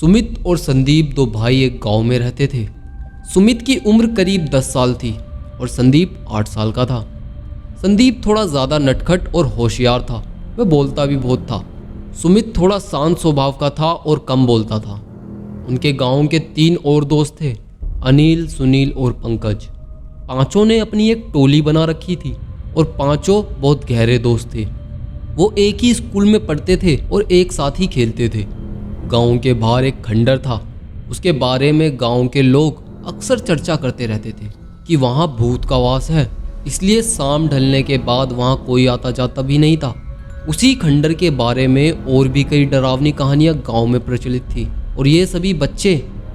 सुमित और संदीप दो भाई एक गांव में रहते थे। सुमित की उम्र करीब 10 साल थी और संदीप 8 साल का था। संदीप थोड़ा ज़्यादा नटखट और होशियार था, वह बोलता भी बहुत था। सुमित थोड़ा शांत स्वभाव का था और कम बोलता था। उनके गांव के 3 और दोस्त थे, अनिल, सुनील और पंकज। पांचों ने अपनी एक टोली बना रखी थी और पांचों बहुत गहरे दोस्त थे। वो एक ही स्कूल में पढ़ते थे और एक साथ ही खेलते थे। गांव के बाहर एक खंडर था, उसके बारे में गांव के लोग अक्सर चर्चा करते रहते थे कि वहाँ भूत का वास है, इसलिए शाम ढलने के बाद वहाँ कोई आता जाता भी नहीं था। उसी खंडर के बारे में और भी कई डरावनी कहानियाँ गांव में प्रचलित थी और ये सभी बच्चे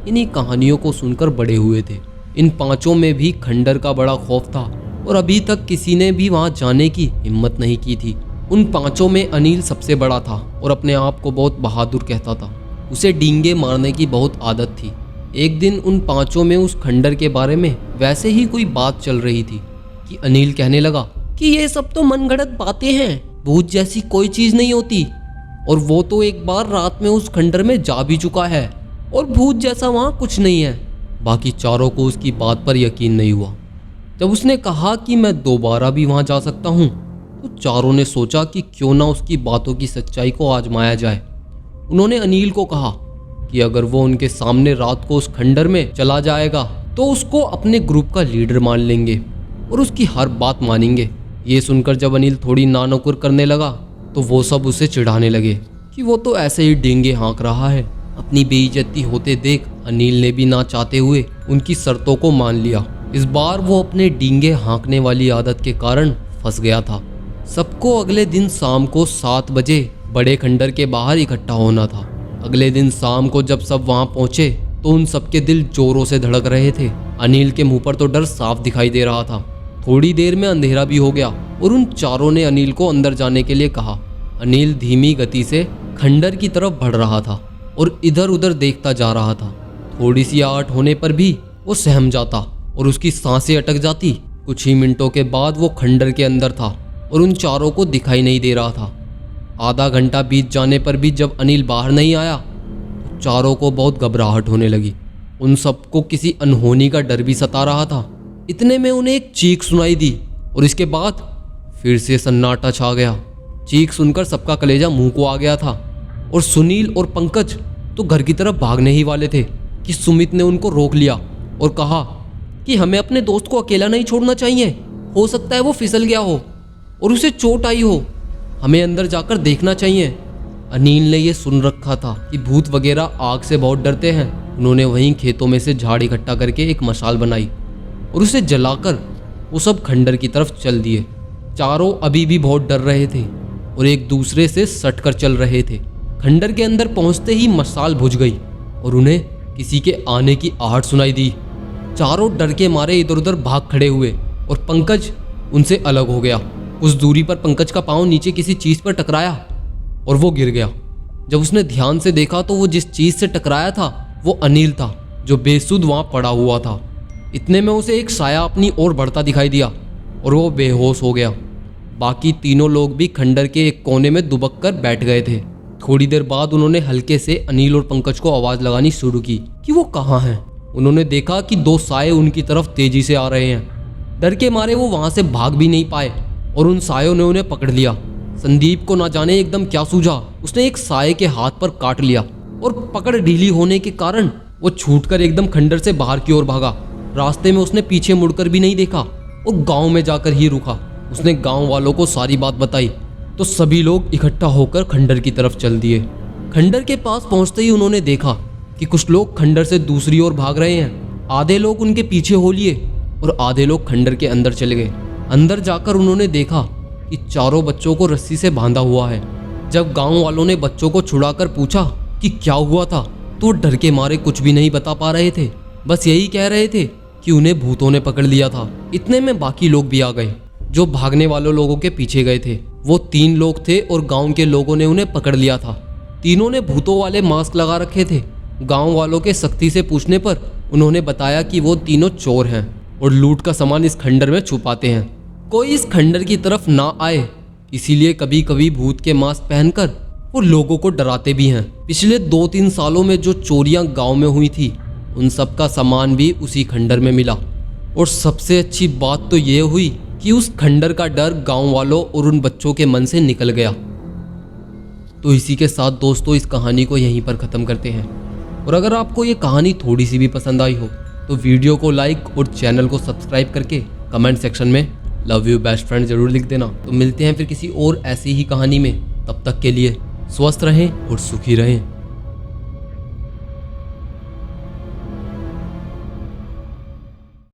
इन्हीं कहानियों को सुनकर बड़े हुए थे। इन पांचों में भी खंडर का बड़ा खौफ था और अभी तक किसी ने भी वहाँ जाने की हिम्मत नहीं की थी। उन पांचों में अनिल सबसे बड़ा था और अपने आप को बहुत बहादुर कहता था। उसे डींगे मारने की बहुत आदत थी। एक दिन उन पांचों में उस खंडर के बारे में वैसे ही कोई बात चल रही थी कि अनिल कहने लगा कि ये सब तो मनगढ़ंत बातें हैं, भूत जैसी कोई चीज़ नहीं होती, और वो तो एक बार रात में उस खंडर में जा भी चुका है और भूत जैसा वहाँ कुछ नहीं है। बाकी चारों को उसकी बात पर यकीन नहीं हुआ। जब उसने कहा कि मैं दोबारा भी वहाँ जा सकता हूँ, तो चारों ने सोचा कि क्यों ना उसकी बातों की सच्चाई को आजमाया जाए। उन्होंने अनिल को कहा कि अगर वो उनके सामने रात को उस खंडर में चला जाएगा तो उसको अपने ग्रुप का लीडर मान लेंगे और उसकी हर बात मानेंगे। ये सुनकर जब अनिल थोड़ी नानुकुर करने लगा तो वो सब उसे चिढ़ाने लगे कि वो तो ऐसे ही डींगे हाँक रहा है। अपनी बेइज्जती होते देख अनिल ने भी ना चाहते हुए उनकी शर्तों को मान लिया। इस बार वो अपने डींगे हाँकने वाली आदत के कारण फंस गया था। सबको अगले दिन शाम को 7 बजे बड़े खंडर के बाहर इकट्ठा होना था। अगले दिन शाम को जब सब वहां पहुंचे तो उन सबके दिल जोरों से धड़क रहे थे। अनिल के मुंह पर तो डर साफ दिखाई दे रहा था। थोड़ी देर में अंधेरा भी हो गया और उन चारों ने अनिल को अंदर जाने के लिए कहा। अनिल धीमी गति से खंडर की तरफ बढ़ रहा था और इधर उधर देखता जा रहा था। थोड़ी सी आहट होने पर भी वो सहम जाता और उसकी सांसें अटक जाती। कुछ ही मिनटों के बाद वो खंडर के अंदर था और उन चारों को दिखाई नहीं दे रहा था। आधा घंटा बीत जाने पर भी जब अनिल बाहर नहीं आया तो चारों को बहुत घबराहट होने लगी। उन सबको किसी अनहोनी का डर भी सता रहा था। इतने में उन्हें एक चीख सुनाई दी और इसके बाद फिर से सन्नाटा छा गया। चीख सुनकर सबका कलेजा मुंह को आ गया था और सुनील और पंकज तो घर की तरफ भागने ही वाले थे कि सुमित ने उनको रोक लिया और कहा कि हमें अपने दोस्त को अकेला नहीं छोड़ना चाहिए, हो सकता है वो फिसल गया हो और उसे चोट आई हो, हमें अंदर जाकर देखना चाहिए। अनिल ने ये सुन रखा था कि भूत वगैरह आग से बहुत डरते हैं। उन्होंने वहीं खेतों में से झाड़ इकट्ठा करके एक मशाल बनाई और उसे जलाकर वो सब खंडर की तरफ चल दिए। चारों अभी भी बहुत डर रहे थे और एक दूसरे से सट कर चल रहे थे। खंडर के अंदर पहुंचते ही मशाल बुझ गई और उन्हें किसी के आने की आहट सुनाई दी। चारों डर के मारे इधर उधर भाग खड़े हुए और पंकज उनसे अलग हो गया। कुछ दूरी पर पंकज का पांव नीचे किसी चीज पर टकराया और वो गिर गया। जब उसने ध्यान से देखा तो वो जिस चीज से टकराया था वो अनिल था, जो बेसुध वहां पड़ा हुआ था। इतने में उसे एक साया अपनी ओर बढ़ता दिखाई दिया और वो बेहोश हो गया। बाकी तीनों लोग भी खंडर के एक कोने में दुबक कर बैठ गए थे। थोड़ी देर बाद उन्होंने हल्के से अनिल और पंकज को आवाज लगानी शुरू की कि वो कहाँ हैं। उन्होंने देखा कि 2 साये उनकी तरफ तेजी से आ रहे हैं। डर के मारे वो वहां से भाग भी नहीं पाए और उन सायों ने उन्हें पकड़ लिया। संदीप को ना जाने एकदम क्या सूझा, उसने एक साये के हाथ पर काट लिया और पकड़ ढीली होने के कारण वो छूटकर एकदम खंडर से बाहर की ओर भागा। रास्ते में उसने पीछे मुड़कर भी नहीं देखा और गांव में जाकर ही रुका। उसने गांव वालों को सारी बात बताई तो सभी लोग इकट्ठा होकर खंडर की तरफ चल दिए। खंडर के पास पहुंचते ही उन्होंने देखा कि कुछ लोग खंडर से दूसरी ओर भाग रहे हैं। आधे लोग उनके पीछे हो लिए और आधे लोग खंडर के अंदर चले गए। अंदर जाकर उन्होंने देखा कि चारों बच्चों को रस्सी से बांधा हुआ है। जब गांव वालों ने बच्चों को छुड़ाकर पूछा कि क्या हुआ था तो डर के मारे कुछ भी नहीं बता पा रहे थे। बस यही कह रहे थे कि उन्हें भूतों ने पकड़ लिया था। इतने में बाकी लोग भी आ गए जो भागने वालों लोगों के पीछे गए थे। वो 3 लोग थे और गांव के लोगों ने उन्हें पकड़ लिया था। तीनों ने भूतों वाले मास्क लगा रखे थे। गांव वालों के सख्ती से पूछने पर उन्होंने बताया कि वो तीनों चोर हैं और लूट का सामान इस खंडर में छुपाते हैं। कोई इस खंडर की तरफ ना आए, इसीलिए कभी कभी भूत के मास्क पहनकर वो लोगों को डराते भी हैं। पिछले 2-3 सालों में जो चोरियां गांव में हुई थी उन सब का सामान भी उसी खंडर में मिला। और सबसे अच्छी बात तो ये हुई कि उस खंडर का डर गांव वालों और उन बच्चों के मन से निकल गया। तो इसी के साथ दोस्तों इस कहानी को यहीं पर ख़त्म करते हैं। और अगर आपको ये कहानी थोड़ी सी भी पसंद आई हो तो वीडियो को लाइक और चैनल को सब्सक्राइब करके कमेंट सेक्शन में लव यू बेस्ट फ्रेंड जरूर लिख देना। तो मिलते हैं फिर किसी और ऐसी ही कहानी में। तब तक के लिए स्वस्थ रहें और सुखी रहें।